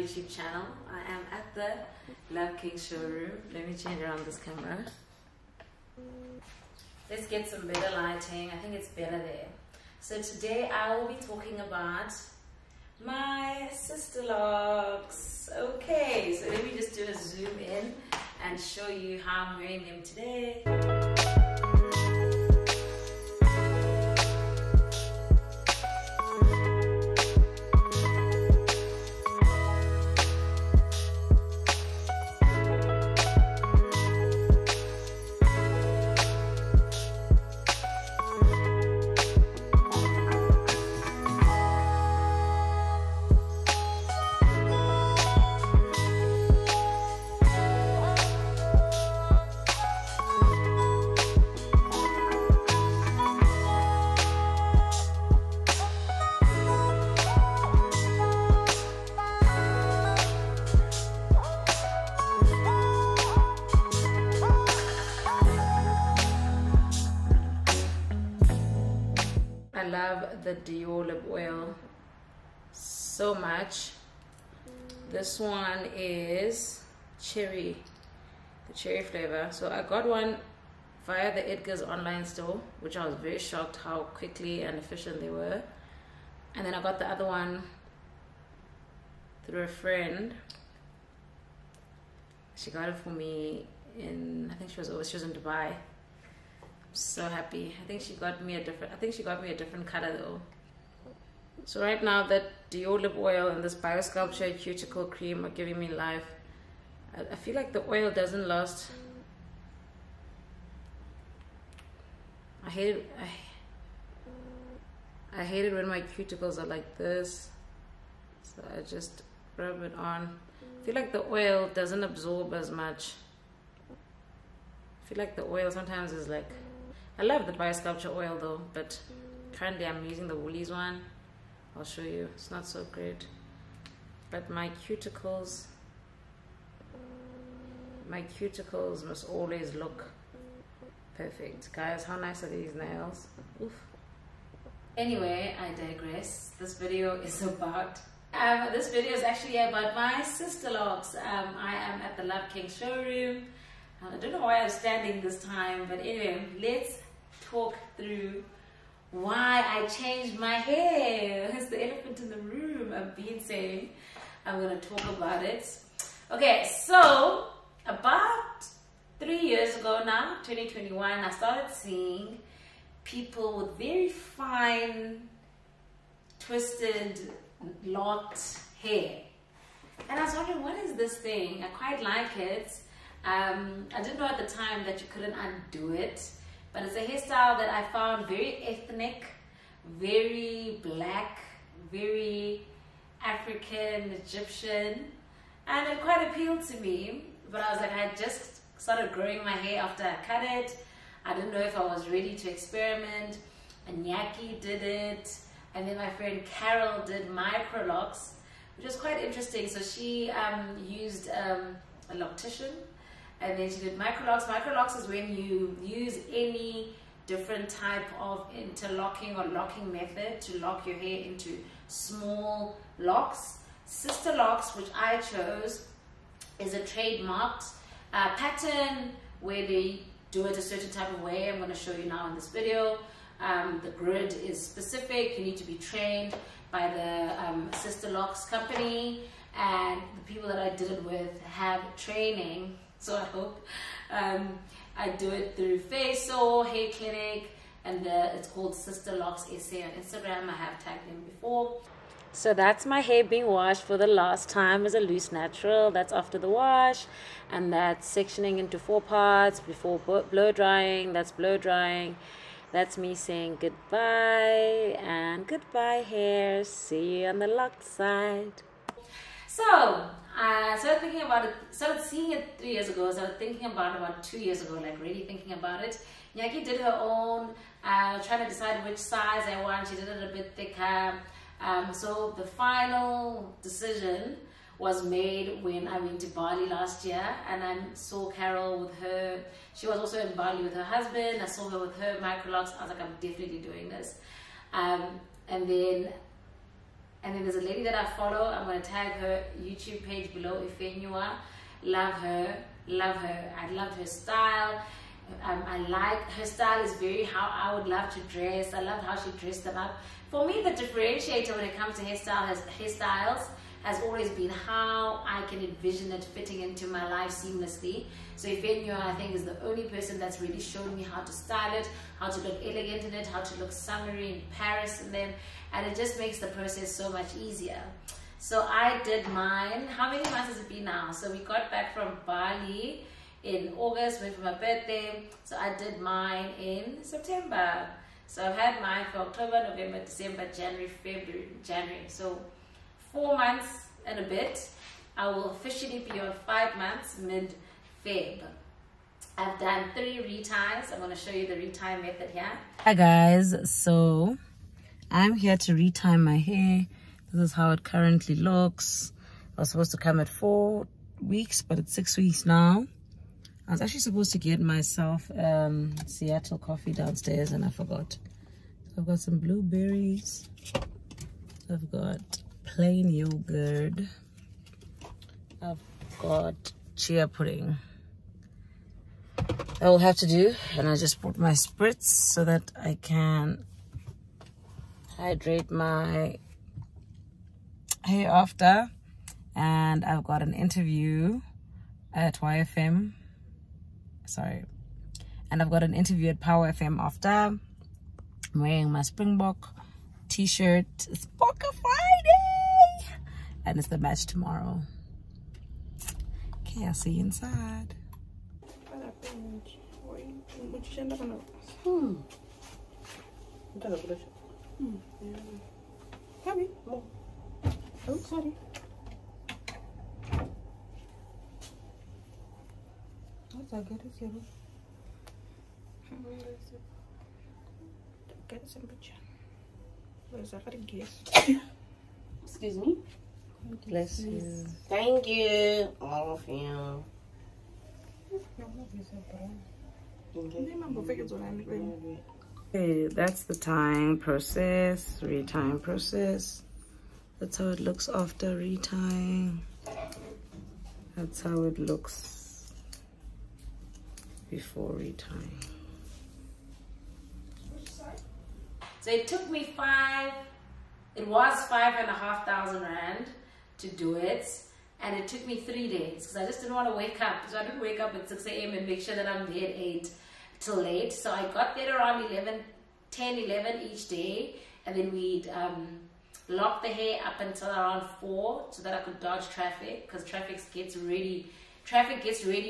YouTube channel. I am at the Love King showroom. Let me change around this camera. Let's get some better lighting. I think it's better there. So today I will be talking about my Sisterlocks. Okay, so let me just do a zoom in and show you how I'm wearing them today. I love the Dior lip oil so much. This one is cherry, the cherry flavor. So I got one via the Edgar's online store, which I was very shocked how quickly and efficient they were. And then I got the other one through a friend. She got it for me in, I think she was in Dubai. So happy. I think she got me a different color though. So right now that Dior lip oil and this biosculpture cuticle cream are giving me life. I feel like the oil doesn't last. I hate it when my cuticles are like this. So I just rub it on. I feel like the oil doesn't absorb as much. I feel like the oil sometimes is like, I love the biosculpture oil though, but currently I'm using the Woolies one. I'll show you. It's not so great. But my cuticles must always look perfect. Guys, how nice are these nails? Oof. Anyway, I digress. This video is about actually about my Sisterlocks. I am at the Love King showroom. I don't know why I'm standing this time, but anyway, let's talk through why I changed my hair. It's the elephant in the room. I've been saying I'm going to talk about it. Okay, so about 3 years ago now, 2021, I started seeing people with very fine, twisted, locked hair. And I was wondering, what is this thing? I quite like it. I didn't know at the time that you couldn't undo it, but it's a hairstyle that I found very ethnic, very black, very African, Egyptian, and it quite appealed to me. But I was like, I just started growing my hair after I cut it. I didn't know if I was ready to experiment, and Nyaki did it, and then my friend Carol did microlocks, which was quite interesting. So she used a loctician, and then she did microlocks. Microlocks is when you use any different type of interlocking or locking method to lock your hair into small locks. Sisterlocks, which I chose, is a trademarked pattern where they do it a certain type of way. I'm going to show you now in this video. The grid is specific. You need to be trained by the Sisterlocks company, and the people that I did it with have training. So I hope I do it through Facial Hair Clinic, and it's called Sisterlocks SA on Instagram. I have tagged them before. So that's my hair being washed for the last time as a loose natural. That's after the wash, and that's sectioning into 4 parts before blow drying. That's blow drying. That's me saying goodbye, and goodbye hair. See you on the locked side. So I started thinking about it, started seeing it 3 years ago, started thinking about 2 years ago, like really thinking about it. Nyaki did her own, trying to decide which size I want. She did it a bit thicker. So the final decision was made when I went to Bali last year, and I saw Carol with her. She was also in Bali with her husband. I saw her with her microlocks. I was like, I'm definitely doing this. And then And then there's a lady that I follow. I'm going to tag her YouTube page below, Ifenua. Love her. Love her. I love her style. I like her style is very how I would love to dress. I love how she dressed them up. For me, the differentiator when it comes to hairstyles has always been how I can envision it fitting into my life seamlessly. So Ifenua, I think, is the only person that's really shown me how to style it, how to look elegant in it, how to look summery in Paris in them, and it just makes the process so much easier. So I did mine. How many months has it been now? So we got back from Bali in August, went for my birthday. So I did mine in September. So I've had mine for October, November, December, January, February, January. So 4 months and a bit. I will officially be on 5 months mid-Feb. I've done 3 reties. I'm going to show you the retie method here. Hi guys, so I'm here to retie my hair. This is how it currently looks. I was supposed to come at 4 weeks, but it's 6 weeks now. I was actually supposed to get myself Seattle coffee downstairs and I forgot. So I've got some blueberries. I've got plain yogurt. I've got chia pudding. I will have to do, and I just brought my spritz so that I can hydrate my hair after. And I've got an interview at YFM. Sorry. And I've got an interview at Power FM after. I'm wearing my Springbok t-shirt. It's Boca Friday! And it's the match tomorrow. Okay, I'll see you inside. Oh, sorry. What's that? Get it, zero. Get some picture. Where's that? Excuse me. Bless you. Thank you, all of you. Okay, that's the tying process, retying process. That's how it looks after retying. That's how it looks before retying. So it took me it was 5,500 rand to do it. And it took me 3 days because I just didn't want to wake up. So I didn't wake up at 6 a.m. and make sure that I'm there at 8 till late. So I got there around 10, 11 each day. And then we'd lock the hair up until around 4 so that I could dodge traffic, because traffic gets really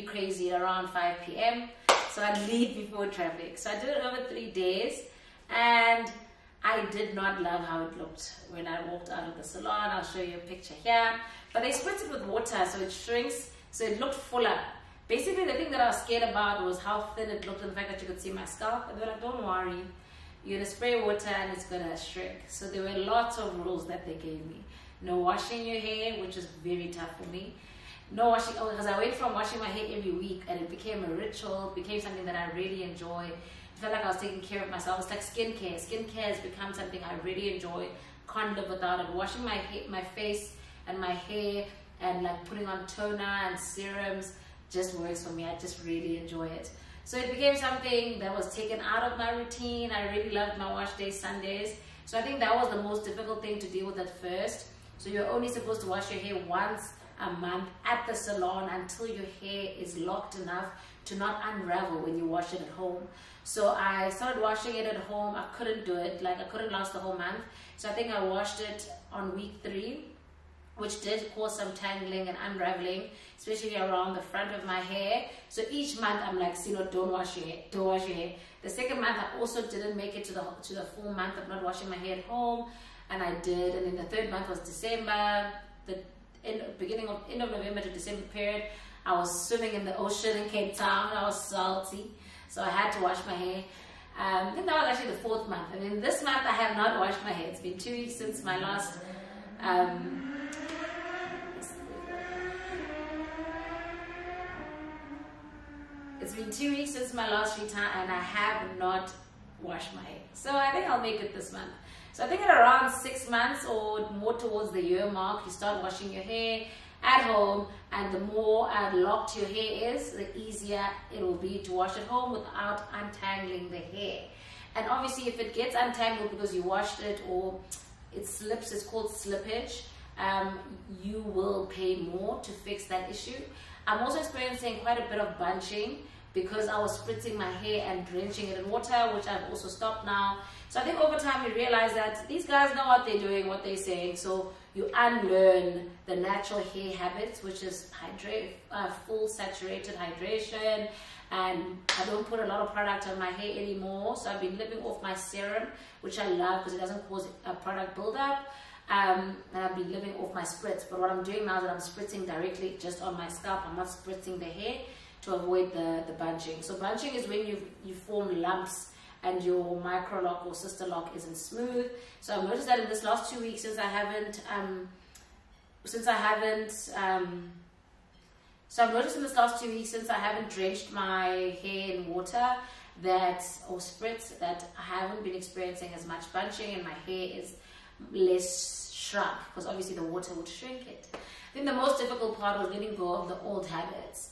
crazy at around 5 p.m. So I'd leave before traffic. So I did it over 3 days. And I did not love how it looked when I walked out of the salon. I'll show you a picture here. But they spritz it with water so it shrinks, so it looked fuller. Basically, the thing that I was scared about was how thin it looked and the fact that you could see my scalp. And they were like, don't worry, you're gonna spray water and it's gonna shrink. So there were lots of rules that they gave me. No washing your hair, which is very tough for me. No washing, because I went from washing my hair every week and it became a ritual, became something that I really enjoy. I felt like I was taking care of myself. It's like skincare. Skincare has become something I really enjoy. Can't live without it. Washing my face and my hair and like putting on toner and serums just works for me. I just really enjoy it. So it became something that was taken out of my routine. I really loved my wash days, Sundays. So I think that was the most difficult thing to deal with at first. So you're only supposed to wash your hair once a month at the salon until your hair is locked enough to not unravel when you wash it at home. So I started washing it at home. I couldn't do it. Like I couldn't last the whole month. So I think I washed it on week 3, which did cause some tangling and unraveling, especially around the front of my hair. So each month I'm like, you know, don't wash your hair, don't wash your hair. The second month I also didn't make it to the full month of not washing my hair at home, and I did. And then the third month was December, the end of November to December period. I was swimming in the ocean in Cape Town. I was salty, so I had to wash my hair. I think that was actually the 4th month. And then this month I have not washed my hair. It's been 2 weeks since my last It's been 2 weeks since my last retire, and I have not wash my hair. So I think I'll make it this month. So I think at around 6 months or more towards the year mark, you start washing your hair at home, and the more locked your hair is, the easier it will be to wash at home without untangling the hair. And obviously if it gets untangled because you washed it or it slips, it's called slippage, you will pay more to fix that issue. I'm also experiencing quite a bit of bunching because I was spritzing my hair and drenching it in water, which I've also stopped now. So I think over time you realize that these guys know what they're doing, what they're saying. So you unlearn the natural hair habits, which is full saturated hydration, and I don't put a lot of product on my hair anymore. So I've been living off my serum, which I love because it doesn't cause a product buildup. And I've been living off my spritz. But what I'm doing now is that I'm spritzing directly just on my scalp. I'm not spritzing the hair to avoid the bunching. So bunching is when you form lumps and your micro lock or sister lock isn't smooth. So I've noticed that in this last 2 weeks, since I've noticed in this last 2 weeks since I haven't drenched my hair in water or spritz, that I haven't been experiencing as much bunching, and my hair is less shrunk because obviously the water would shrink it. I think the most difficult part was letting go of the old habits.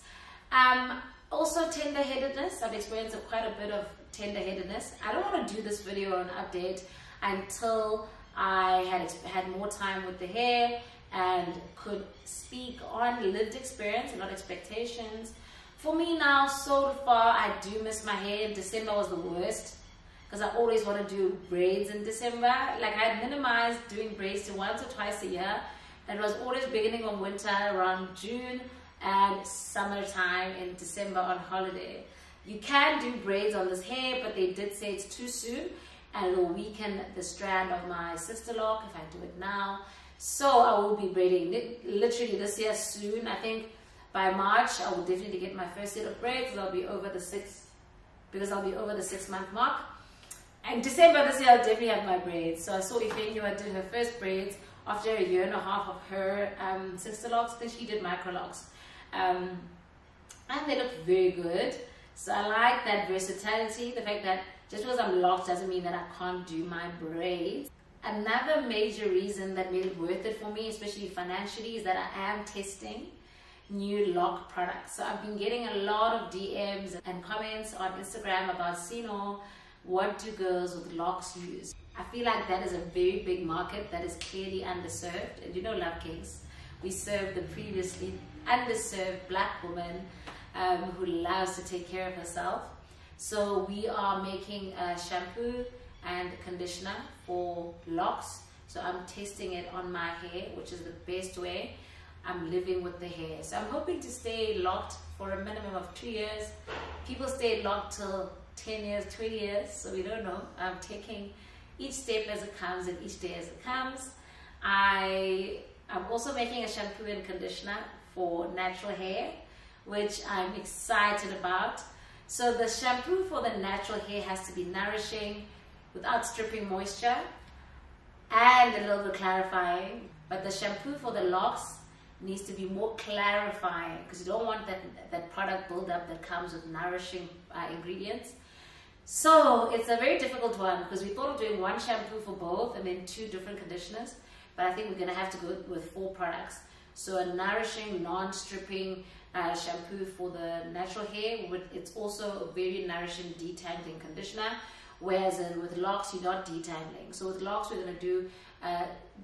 Also tender-headedness. I've experienced quite a bit of tender-headedness. I don't want to do this video or an update until I had more time with the hair and could speak on lived experience and not expectations. For me now, so far, I do miss my hair. December was the worst because I always want to do braids in December. Like, I had minimized doing braids to once or twice a year, and it was always beginning of winter around June and summertime in December on holiday. You can do braids on this hair, but they did say it's too soon and it will weaken the strand of my sister lock if I do it now. So I will be braiding literally this year soon. I think by March I will definitely get my first set of braids because I'll be over the 6 month mark. And December this year I'll definitely have my braids. So I saw Ifenua did her first braids after a year and a half of her sister locks. I think she did micro locks. And they look very good. So I like that versatility, the fact that just because I'm locked doesn't mean that I can't do my braids. Another major reason that made it worth it for me, especially financially, is that I am testing new lock products. So I've been getting a lot of DMs and comments on Instagram about, Sino, what do girls with locks use? I feel like that is a very big market that is clearly underserved. And you know, Love Kings, we serve the previously underserved black woman who loves to take care of herself. So we are making a shampoo and conditioner for locks. So I'm testing it on my hair, which is the best way. I'm living with the hair. So I'm hoping to stay locked for a minimum of 2 years. People stay locked till 10 years, 20 years, so we don't know. I'm taking each step as it comes and each day as it comes. I'm also making a shampoo and conditioner for natural hair, which I'm excited about. So the shampoo for the natural hair has to be nourishing without stripping moisture and a little bit clarifying. But the shampoo for the locks needs to be more clarifying because you don't want that product buildup that comes with nourishing ingredients. So it's a very difficult one because we thought of doing one shampoo for both and then 2 different conditioners, but I think we're going to have to go with 4 products. So a nourishing, non-stripping shampoo for the natural hair, it's also a very nourishing detangling conditioner, whereas with locks you're not detangling. So with locks we're going to do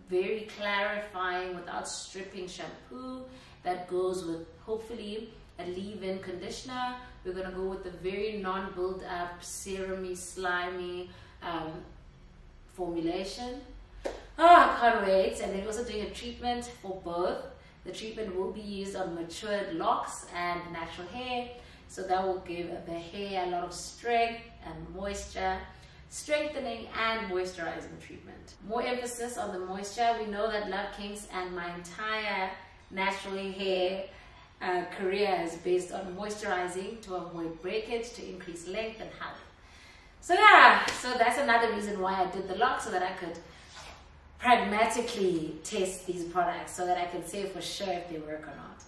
very clarifying without stripping shampoo that goes with hopefully a leave-in conditioner. We're going to go with the very non-build up, serumy, slimy formulation. I can't wait. And then we're also doing a treatment for both. The treatment will be used on matured locks and natural hair. So that will give the hair a lot of strength and moisture, strengthening and moisturizing treatment. More emphasis on the moisture. We know that Love Kings and my entire naturally hair career is based on moisturizing to avoid breakage, to increase length and health. So yeah, so that's another reason why I did the lock, so that I could pragmatically test these products so that I can say for sure if they work or not.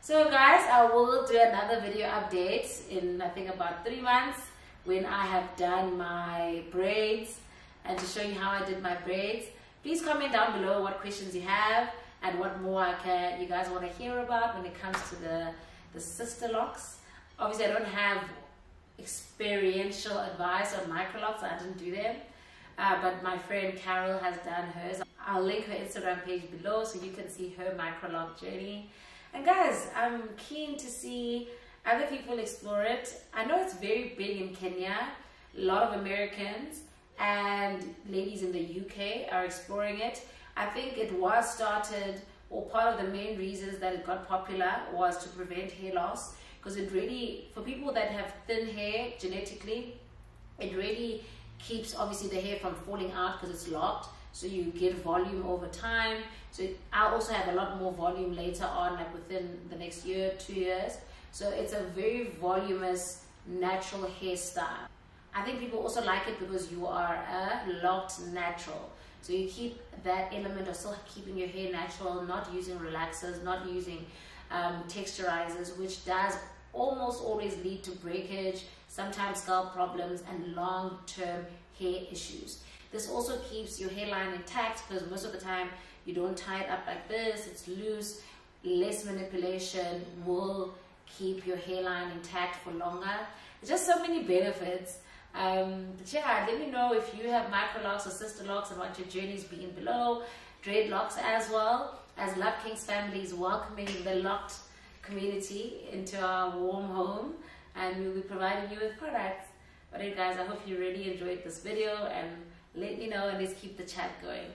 So guys, I will do another video update in I think about 3 months when I have done my braids and to show you how I did my braids. Please comment down below what questions you have and what more you guys want to hear about when it comes to the Sisterlocks. Obviously, I don't have experiential advice on microlocks. I didn't do them. But my friend Carol has done hers. I'll link her Instagram page below so you can see her microlock journey. And guys, I'm keen to see other people explore it. I know it's very big in Kenya. A lot of Americans and ladies in the UK are exploring it. I think it was started, or part of the main reasons that it got popular was to prevent hair loss, because it really, for people that have thin hair genetically, it really keeps obviously the hair from falling out because it's locked, so you get volume over time. So I'll also have a lot more volume later on, like within the next year, 2 years. So it's a very voluminous natural hairstyle. I think people also like it because you are a locked natural, so you keep that element of still keeping your hair natural, not using relaxers, not using texturizers, which does almost always lead to breakage, sometimes scalp problems, and long-term hair issues. This also keeps your hairline intact because most of the time you don't tie it up like this, it's loose. Less manipulation will keep your hairline intact for longer. There's just so many benefits. But yeah, let me know if you have microlocks or Sisterlocks and what your journey's been below. Dreadlocks as well, as Love Kings family is welcoming the locked community into our warm home, and we'll be providing you with products. But hey guys, I hope you really enjoyed this video, and let me know, and let's keep the chat going.